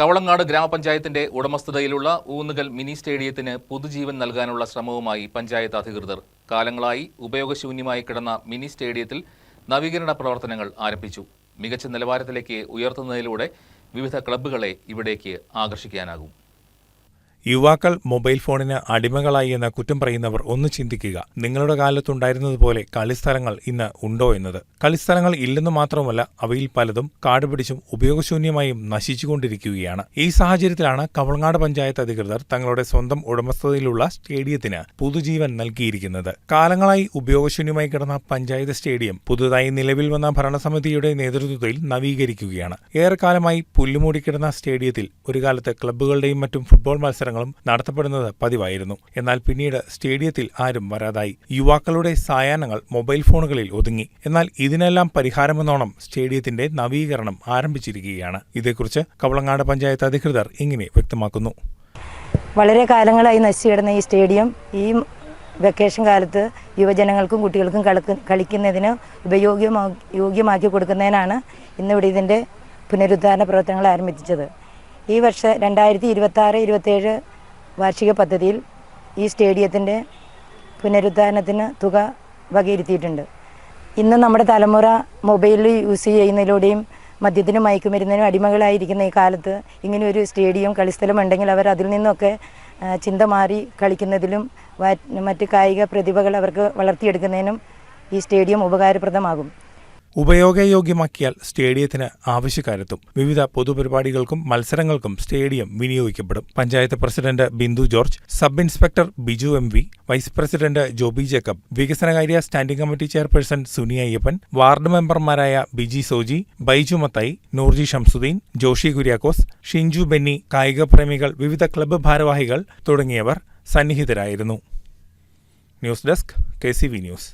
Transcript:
കവളങ്ങാട് ഗ്രാമപഞ്ചായത്തിന്റെ ഉടമസ്ഥതയിലുള്ള ഊന്നുകൽ മിനി സ്റ്റേഡിയത്തിന് പുതുജീവൻ നൽകാനുള്ള ശ്രമവുമായി പഞ്ചായത്ത് അധികൃതർ. കാലങ്ങളായി ഉപയോഗശൂന്യമായി കിടന്ന മിനി സ്റ്റേഡിയത്തിൽ നവീകരണ പ്രവർത്തനങ്ങൾ ആരംഭിച്ചു. മികച്ച നിലവാരത്തിലേക്ക് ഉയർത്തുന്നതിലൂടെ വിവിധ ക്ലബ്ബുകളെ ഇവിടേക്ക് ആകർഷിക്കാനാകും. യുവാക്കൾ മൊബൈൽ ഫോണിന് അടിമകളായി എന്ന കുറ്റം പറയുന്നവർ ഒന്ന് ചിന്തിക്കുക. നിങ്ങളുടെ കാലത്തുണ്ടായിരുന്നതുപോലെ കളിസ്ഥലങ്ങൾ ഇന്ന് ഉണ്ടോ എന്നത്. കളിസ്ഥലങ്ങൾ ഇല്ലെന്ന് മാത്രമല്ല, അവയിൽ പലതും കാടുപിടിച്ചും ഉപയോഗശൂന്യമായും നശിച്ചുകൊണ്ടിരിക്കുകയാണ്. ഈ സാഹചര്യത്തിലാണ് കവളങ്ങാട് പഞ്ചായത്ത് അധികൃതർ തങ്ങളുടെ സ്വന്തം ഉടമസ്ഥതയിലുള്ള സ്റ്റേഡിയത്തിന് പുതുജീവൻ നൽകിയിരിക്കുന്നത്. കാലങ്ങളായി ഉപയോഗശൂന്യമായി കിടന്ന പഞ്ചായത്ത് സ്റ്റേഡിയം പുതുതായി നിലവിൽ വന്ന ഭരണസമിതിയുടെ നേതൃത്വത്തിൽ നവീകരിക്കുകയാണ്. ഏറെക്കാലമായി പുല്ലുമൂടിക്കിടന്ന സ്റ്റേഡിയത്തിൽ ഒരു കാലത്ത് ക്ലബ്ബുകളുടെയും മറ്റും ഫുട്ബോൾ മത്സരങ്ങളും നടത്തപ്പെടുന്നത് പതിവായിരുന്നു. എന്നാൽ പിന്നീട് സ്റ്റേഡിയത്തിൽ ആരും വരാതായി. യുവാക്കളുടെ സായാഹ്നങ്ങൾ മൊബൈൽ ഫോണുകളിൽ ഒതുങ്ങി. എന്നാൽ ഇതിനെല്ലാം പരിഹാരമെന്നോണം സ്റ്റേഡിയത്തിന്റെ നവീകരണം ആരംഭിച്ചിരിക്കുകയാണ്. ഇതേക്കുറിച്ച് കവളങ്ങാട് പഞ്ചായത്ത് അധികൃതർ ഇങ്ങനെ വ്യക്തമാക്കുന്നു. വളരെ കാലങ്ങളായി നശിച്ചു കിടന്ന ഈ സ്റ്റേഡിയം ഈ വെക്കേഷൻ കാലത്ത് യുവജനങ്ങൾക്കും കുട്ടികൾക്കും കളിക്കുന്നതിന് യോഗ്യമാക്കി കൊടുക്കുന്നതിനാണ് ഇന്നിവിടെ ഇതിൻ്റെ പുനരുദ്ധാരണ പ്രവർത്തനങ്ങൾ ആരംഭിച്ചത്. ഈ വർഷം 2026-27 വാർഷിക പദ്ധതിയിൽ ഈ സ്റ്റേഡിയത്തിൻ്റെ പുനരുദ്ധാരണത്തിന് തുക വകയിരുത്തിയിട്ടുണ്ട്. ഇന്ന് നമ്മുടെ തലമുറ മൊബൈലിൽ യൂസ് ചെയ്യുന്നതിലൂടെയും മദ്യത്തിനും മയക്കുമരുന്നിനും അടിമകളായിരിക്കുന്ന ഈ കാലത്ത് ഇങ്ങനെയൊരു സ്റ്റേഡിയം കളിസ്ഥലം ഉണ്ടെങ്കിൽ അവർ അതിൽ നിന്നൊക്കെ ചിന്ത മാറി കളിക്കുന്നതിലും മറ്റ് കായിക പ്രതിഭകൾ അവർക്ക് വളർത്തിയെടുക്കുന്നതിനും ഈ സ്റ്റേഡിയം ഉപകാരപ്രദമാകും. ഉപയോഗയോഗ്യമാക്കിയാൽ സ്റ്റേഡിയത്തിന് ആവശ്യക്കാരെത്തും. വിവിധ പൊതുപരിപാടികൾക്കും മത്സരങ്ങൾക്കും സ്റ്റേഡിയം വിനിയോഗിക്കപ്പെടും. Panchayat president Bindu George, sub inspector Biju MV, vice president Joby Jacob, വികസനകാര്യ standing committee chairperson Suni Ayyappan, ward മെമ്പർമാരായ ബിജി സോജി, ബൈജു മത്തായി, നൂർജി ഷംസുദ്ദീൻ, ജോഷി കുര്യാക്കോസ്, ഷിഞ്ചു ബെന്നി, കായിക പ്രേമികൾ, വിവിധ ക്ലബ്ബ് ഭാരവാഹികൾ തുടങ്ങിയവർ സന്നിഹിതരായിരുന്നു. News desk KCV news.